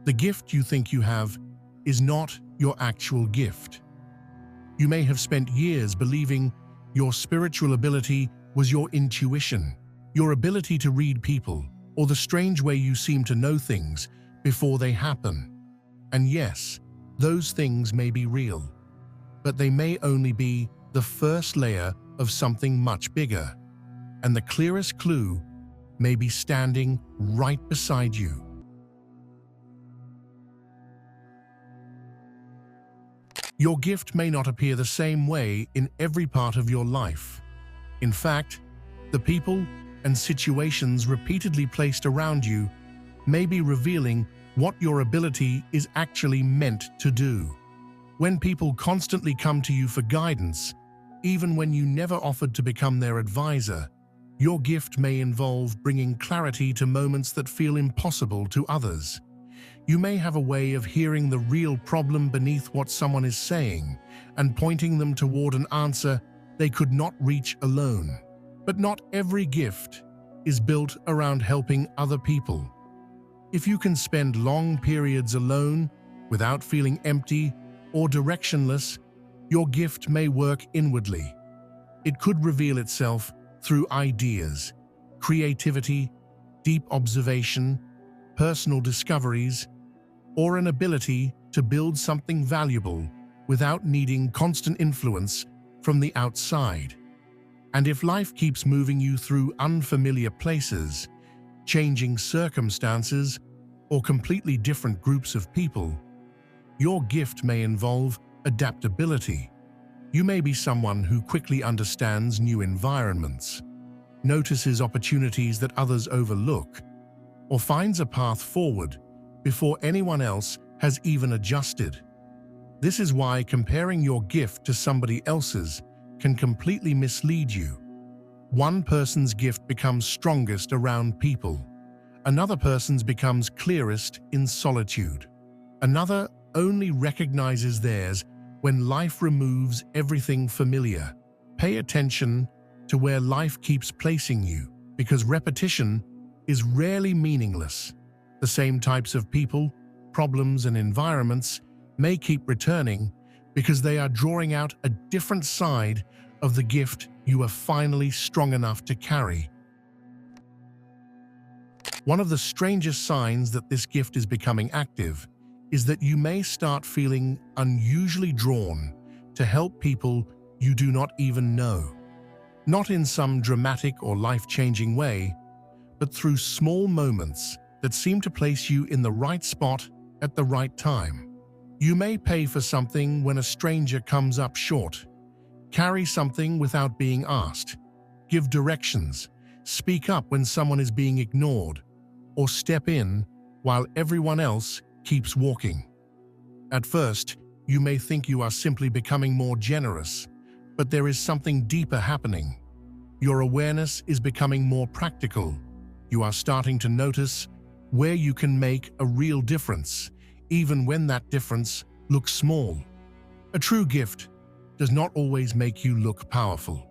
The gift you think you have is not your actual gift. You may have spent years believing your spiritual ability was your intuition, your ability to read people, or the strange way you seem to know things before they happen. And yes, those things may be real, but they may only be the first layer of something much bigger, and the clearest clue may be standing right beside you. Your gift may not appear the same way in every part of your life. In fact, the people and situations repeatedly placed around you may be revealing what your ability is actually meant to do. When people constantly come to you for guidance, even when you never offered to become their advisor, your gift may involve bringing clarity to moments that feel impossible to others. You may have a way of hearing the real problem beneath what someone is saying and pointing them toward an answer they could not reach alone. But not every gift is built around helping other people. If you can spend long periods alone without feeling empty or directionless, your gift may work inwardly. It could reveal itself through ideas, creativity, deep observation, personal discoveries, or an ability to build something valuable without needing constant influence from the outside. And if life keeps moving you through unfamiliar places, changing circumstances, or completely different groups of people, your gift may involve adaptability. You may be someone who quickly understands new environments, notices opportunities that others overlook, or finds a path forward before anyone else has even adjusted. This is why comparing your gift to somebody else's can completely mislead you. One person's gift becomes strongest around people. Another person's becomes clearest in solitude. Another only recognizes theirs when life removes everything familiar. Pay attention to where life keeps placing you, because repetition is rarely meaningless. The same types of people, problems, and environments may keep returning because they are drawing out a different side of the gift you are finally strong enough to carry. One of the strangest signs that this gift is becoming active is that you may start feeling unusually drawn to help people you do not even know. Not in some dramatic or life-changing way, but through small moments that seem to place you in the right spot at the right time. You may pay for something when a stranger comes up short, carry something without being asked, give directions, speak up when someone is being ignored, or step in while everyone else keeps walking. At first, you may think you are simply becoming more generous, but there is something deeper happening. Your awareness is becoming more practical. You are starting to notice where you can make a real difference, even when that difference looks small. A true gift does not always make you look powerful.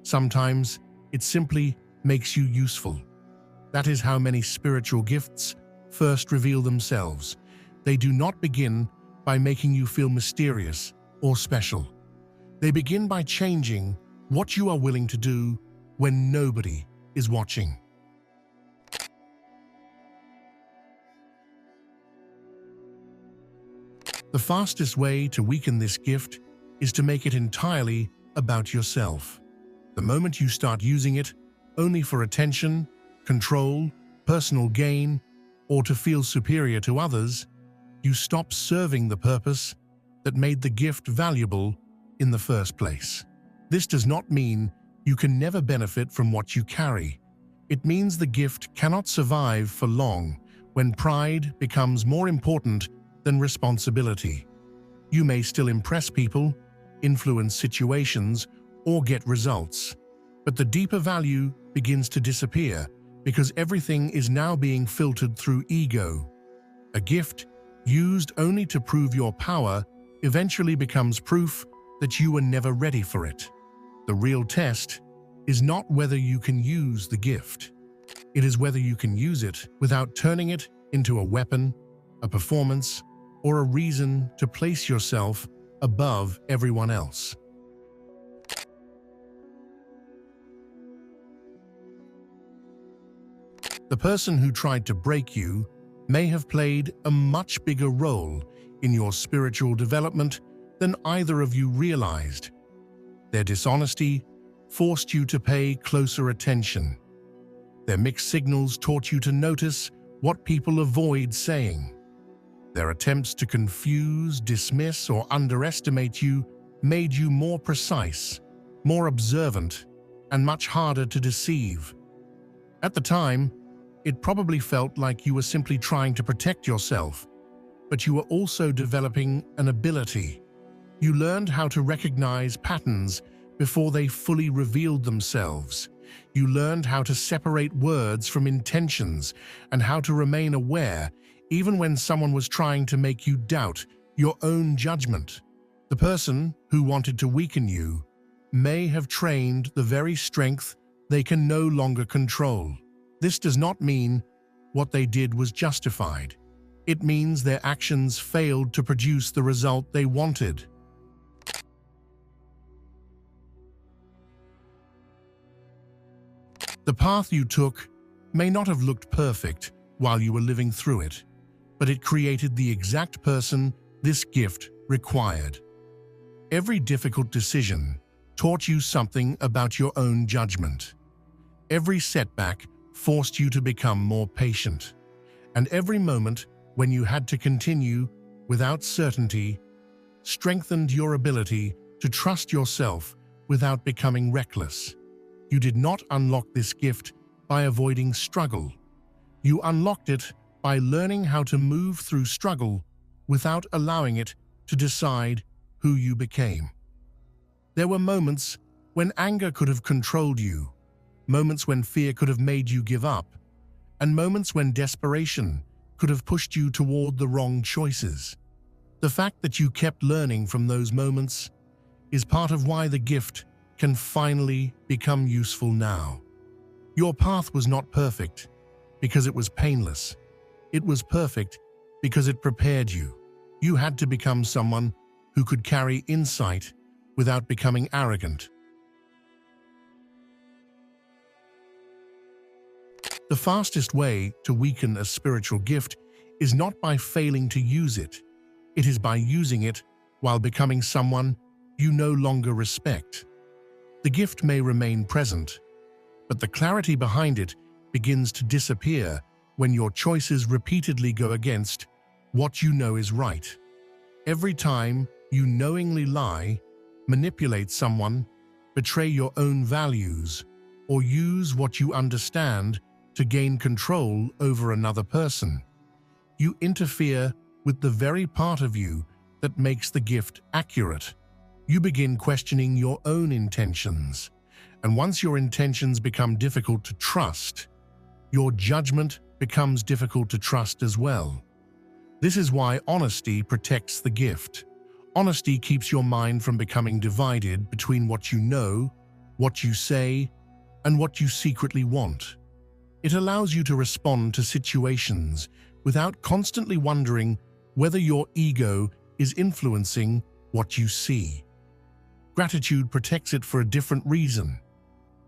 Sometimes it simply makes you useful. That is how many spiritual gifts first reveal themselves. They do not begin by making you feel mysterious or special. They begin by changing what you are willing to do when nobody is watching. The fastest way to weaken this gift is to make it entirely about yourself. The moment you start using it only for attention, control, personal gain, or to feel superior to others, you stop serving the purpose that made the gift valuable in the first place. This does not mean you can never benefit from what you carry. It means the gift cannot survive for long when pride becomes more important than responsibility. You may still impress people, influence situations, or get results, but the deeper value begins to disappear because everything is now being filtered through ego. A gift used only to prove your power eventually becomes proof that you were never ready for it. The real test is not whether you can use the gift. It is whether you can use it without turning it into a weapon a performance, or a reason to place yourself above everyone else. The person who tried to break you may have played a much bigger role in your spiritual development than either of you realized. Their dishonesty forced you to pay closer attention. Their mixed signals taught you to notice what people avoid saying. Their attempts to confuse, dismiss, or underestimate you made you more precise, more observant, and much harder to deceive. At the time, it probably felt like you were simply trying to protect yourself, but you were also developing an ability. You learned how to recognize patterns before they fully revealed themselves. You learned how to separate words from intentions and how to remain aware even when someone was trying to make you doubt your own judgment. The person who wanted to weaken you may have trained the very strength they can no longer control. This does not mean what they did was justified. It means their actions failed to produce the result they wanted. The path you took may not have looked perfect while you were living through it, but it created the exact person this gift required. Every difficult decision taught you something about your own judgment. Every setback forced you to become more patient, and every moment when you had to continue without certainty strengthened your ability to trust yourself without becoming reckless. You did not unlock this gift by avoiding struggle. You unlocked it by learning how to move through struggle without allowing it to decide who you became. There were moments when anger could have controlled you, moments when fear could have made you give up, and moments when desperation could have pushed you toward the wrong choices. The fact that you kept learning from those moments is part of why the gift can finally become useful now. Your path was not perfect because it was painless. It was perfect because it prepared you. You had to become someone who could carry insight without becoming arrogant. The fastest way to weaken a spiritual gift is not by failing to use it. It is by using it while becoming someone you no longer respect. The gift may remain present, but the clarity behind it begins to disappear when your choices repeatedly go against what you know is right. Every time you knowingly lie, manipulate someone, betray your own values, or use what you understand to gain control over another person, you interfere with the very part of you that makes the gift accurate. You begin questioning your own intentions, and once your intentions become difficult to trust, your judgment becomes difficult to trust as well. This is why honesty protects the gift. Honesty keeps your mind from becoming divided between what you know, what you say, and what you secretly want. It allows you to respond to situations without constantly wondering whether your ego is influencing what you see. Gratitude protects it for a different reason.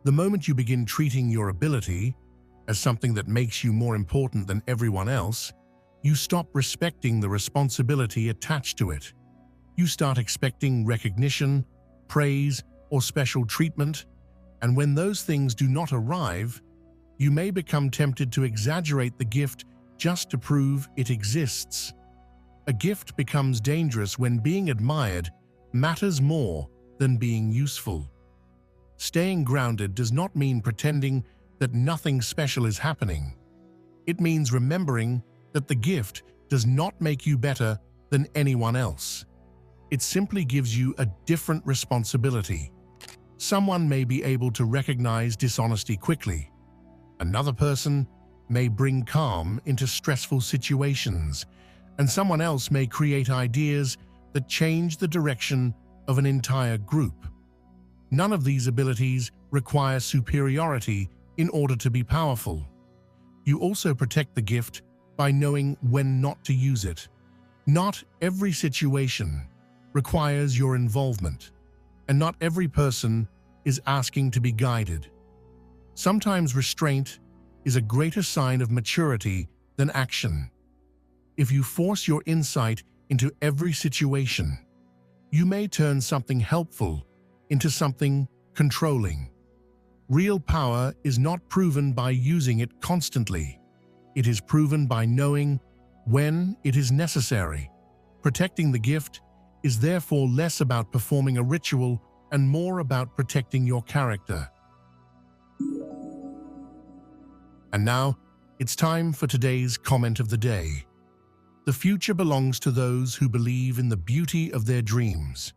The moment you begin treating your ability as something that makes you more important than everyone else, you stop respecting the responsibility attached to it. You start expecting recognition, praise, or special treatment, and when those things do not arrive, you may become tempted to exaggerate the gift just to prove it exists. A gift becomes dangerous when being admired matters more than being useful. Staying grounded does not mean pretending that nothing special is happening. It means remembering that the gift does not make you better than anyone else. It simply gives you a different responsibility. Someone may be able to recognize dishonesty quickly. Another person may bring calm into stressful situations, and someone else may create ideas that change the direction of an entire group. None of these abilities require superiority in order to be powerful. You also protect the gift by knowing when not to use it. Not every situation requires your involvement, and not every person is asking to be guided. Sometimes restraint is a greater sign of maturity than action. If you force your insight into every situation, you may turn something helpful into something controlling. Real power is not proven by using it constantly. It is proven by knowing when it is necessary. Protecting the gift is therefore less about performing a ritual and more about protecting your character. And now, it's time for today's comment of the day. The future belongs to those who believe in the beauty of their dreams.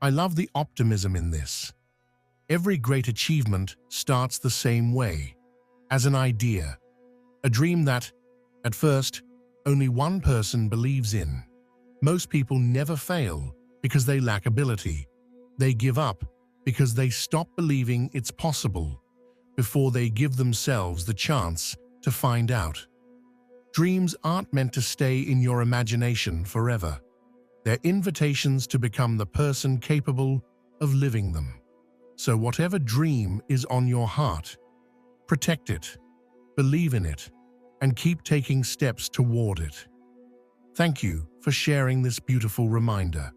I love the optimism in this. Every great achievement starts the same way, as an idea, a dream that, at first, only one person believes in. Most people never fail because they lack ability. They give up because they stop believing it's possible before they give themselves the chance to find out. Dreams aren't meant to stay in your imagination forever. They're invitations to become the person capable of living them. So whatever dream is on your heart, protect it, believe in it, and keep taking steps toward it. Thank you for sharing this beautiful reminder.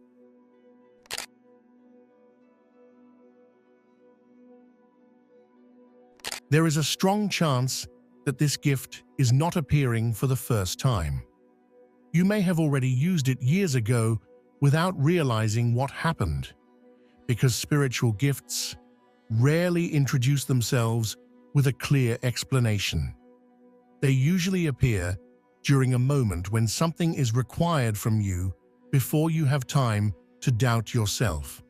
There is a strong chance that this gift is not appearing for the first time. You may have already used it years ago without realizing what happened, because spiritual gifts rarely introduce themselves with a clear explanation. They usually appear during a moment when something is required from you before you have time to doubt yourself.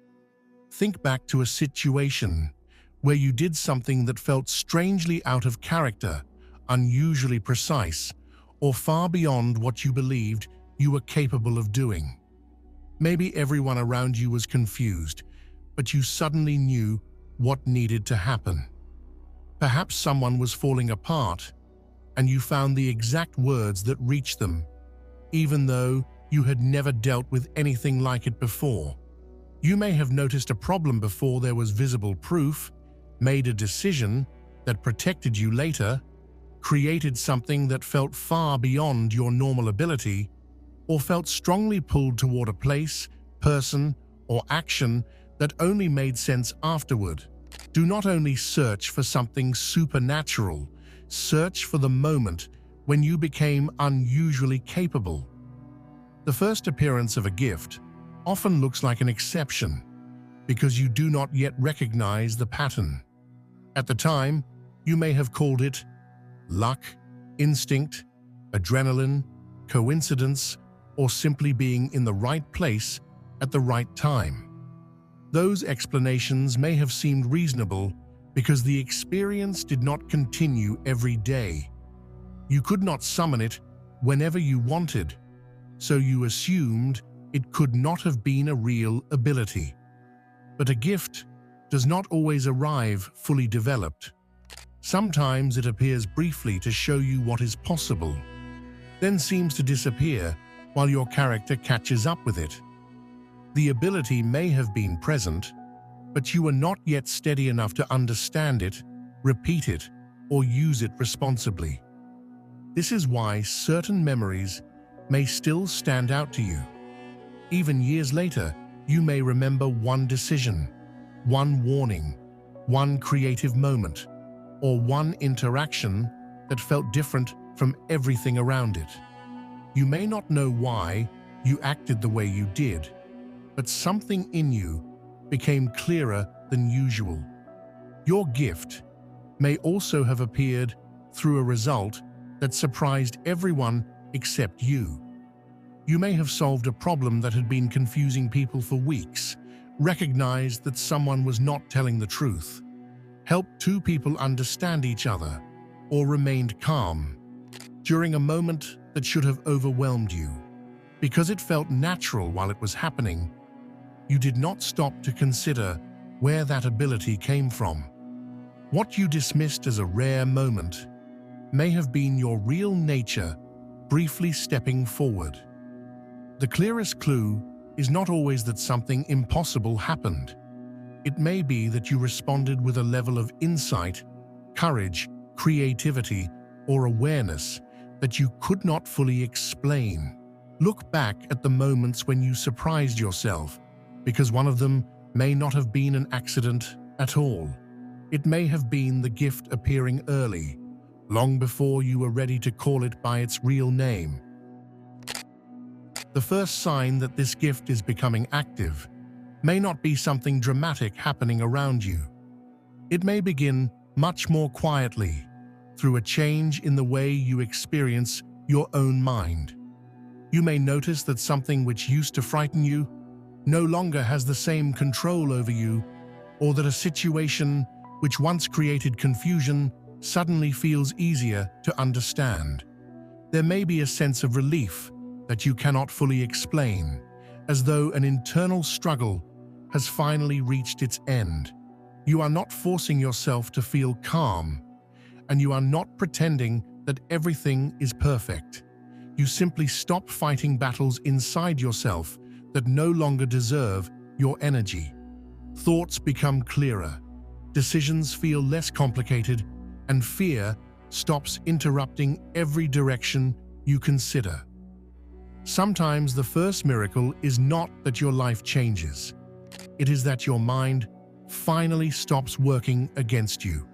Think back to a situation where you did something that felt strangely out of character, unusually precise, or far beyond what you believed you were capable of doing. Maybe everyone around you was confused, but you suddenly knew what needed to happen. Perhaps someone was falling apart, and you found the exact words that reached them, even though you had never dealt with anything like it before. You may have noticed a problem before there was visible proof, made a decision that protected you later, created something that felt far beyond your normal ability, or felt strongly pulled toward a place, person, or action that only made sense afterward. Do not only search for something supernatural, search for the moment when you became unusually capable. The first appearance of a gift often looks like an exception because you do not yet recognize the pattern. At the time, you may have called it luck, instinct, adrenaline, coincidence, or simply being in the right place at the right time. Those explanations may have seemed reasonable because the experience did not continue every day. You could not summon it whenever you wanted, so you assumed it could not have been a real ability. But a gift does not always arrive fully developed. Sometimes it appears briefly to show you what is possible, then seems to disappear while your character catches up with it. The ability may have been present, but you are not yet steady enough to understand it, repeat it, or use it responsibly. This is why certain memories may still stand out to you. Even years later, you may remember one decision, one warning, one creative moment, or one interaction that felt different from everything around it. You may not know why you acted the way you did, but something in you became clearer than usual. Your gift may also have appeared through a result that surprised everyone except you. You may have solved a problem that had been confusing people for weeks, recognized that someone was not telling the truth, helped two people understand each other, or remained calm during a moment that should have overwhelmed you. Because it felt natural while it was happening, you did not stop to consider where that ability came from. What you dismissed as a rare moment may have been your real nature briefly stepping forward. The clearest clue is not always that something impossible happened. It may be that you responded with a level of insight, courage, creativity, or awareness that you could not fully explain. Look back at the moments when you surprised yourself, because one of them may not have been an accident at all. It may have been the gift appearing early, long before you were ready to call it by its real name. The first sign that this gift is becoming active may not be something dramatic happening around you. It may begin much more quietly, through a change in the way you experience your own mind. You may notice that something which used to frighten you no longer has the same control over you, or that a situation which once created confusion suddenly feels easier to understand. There may be a sense of relief that you cannot fully explain, as though an internal struggle has finally reached its end. You are not forcing yourself to feel calm, and you are not pretending that everything is perfect. You simply stop fighting battles inside yourself that no longer deserve your energy. Thoughts become clearer, decisions feel less complicated, and fear stops interrupting every direction you consider. Sometimes the first miracle is not that your life changes. It is that your mind finally stops working against you.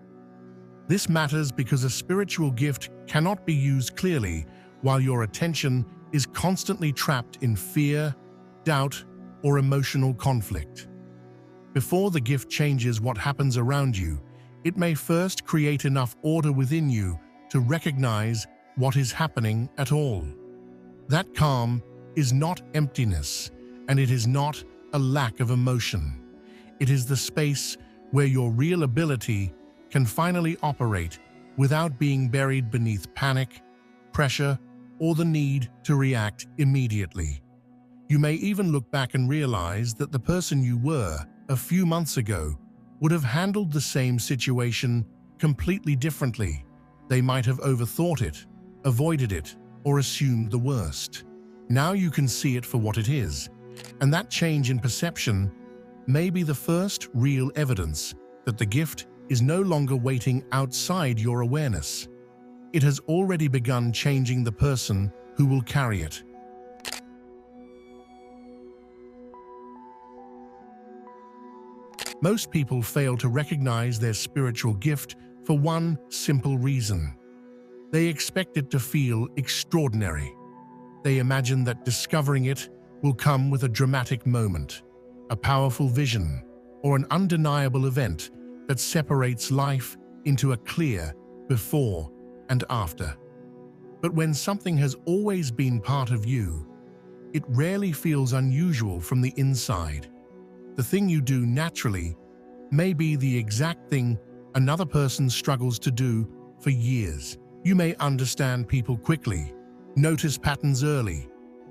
This matters because a spiritual gift cannot be used clearly while your attention is constantly trapped in fear, doubt, or emotional conflict. Before the gift changes what happens around you, it may first create enough order within you to recognize what is happening at all. That calm is not emptiness, and it is not a lack of emotion. It is the space where your real ability can finally operate without being buried beneath panic, pressure, or the need to react immediately. You may even look back and realize that the person you were a few months ago would have handled the same situation completely differently. They might have overthought it, avoided it, or assumed the worst. Now you can see it for what it is, and that change in perception may be the first real evidence that the gift is no longer waiting outside your awareness. It has already begun changing the person who will carry it. Most people fail to recognize their spiritual gift for one simple reason. They expect it to feel extraordinary. They imagine that discovering it will come with a dramatic moment, a powerful vision, or an undeniable event that separates life into a clear before and after. But when something has always been part of you, it rarely feels unusual from the inside. The thing you do naturally may be the exact thing another person struggles to do for years. You may understand people quickly, notice patterns early,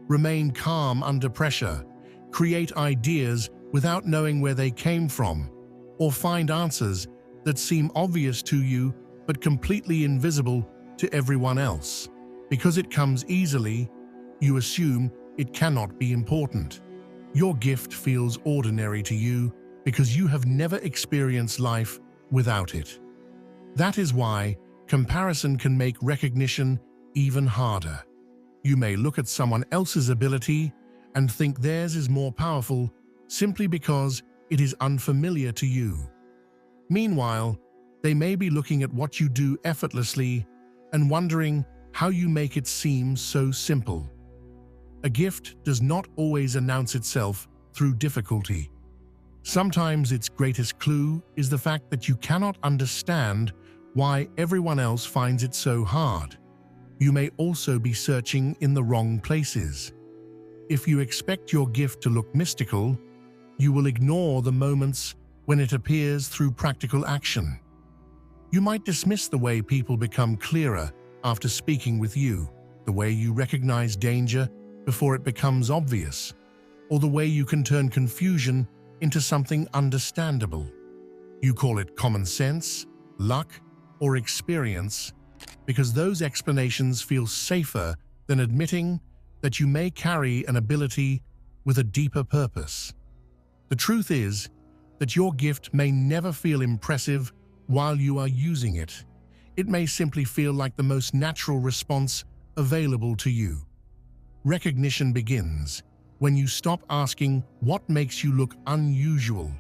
remain calm under pressure, create ideas without knowing where they came from, or find answers that seem obvious to you but completely invisible to everyone else. Because it comes easily, you assume it cannot be important. Your gift feels ordinary to you because you have never experienced life without it. That is why comparison can make recognition even harder. You may look at someone else's ability and think theirs is more powerful simply because it is unfamiliar to you. Meanwhile, they may be looking at what you do effortlessly and wondering how you make it seem so simple. A gift does not always announce itself through difficulty. Sometimes its greatest clue is the fact that you cannot understand why everyone else finds it so hard. You may also be searching in the wrong places. If you expect your gift to look mystical, you will ignore the moments when it appears through practical action. You might dismiss the way people become clearer after speaking with you, the way you recognize danger before it becomes obvious, or the way you can turn confusion into something understandable. You call it common sense, luck, or experience, because those explanations feel safer than admitting that you may carry an ability with a deeper purpose. The truth is that your gift may never feel impressive while you are using it. It may simply feel like the most natural response available to you. Recognition begins when you stop asking what makes you look unusual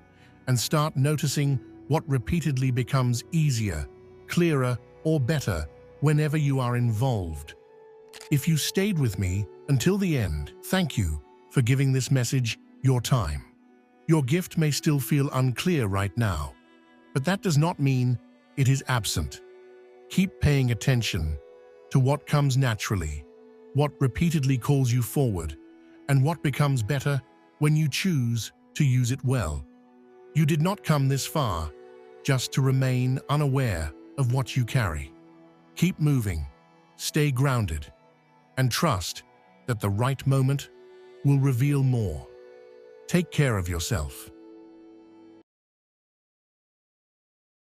and start noticing what repeatedly becomes easier, clearer, or better whenever you are involved. If you stayed with me until the end, thank you for giving this message your time. Your gift may still feel unclear right now, but that does not mean it is absent. Keep paying attention to what comes naturally, what repeatedly calls you forward, and what becomes better when you choose to use it well. You did not come this far just to remain unaware of what you carry. Keep moving, stay grounded, and trust that the right moment will reveal more. Take care of yourself.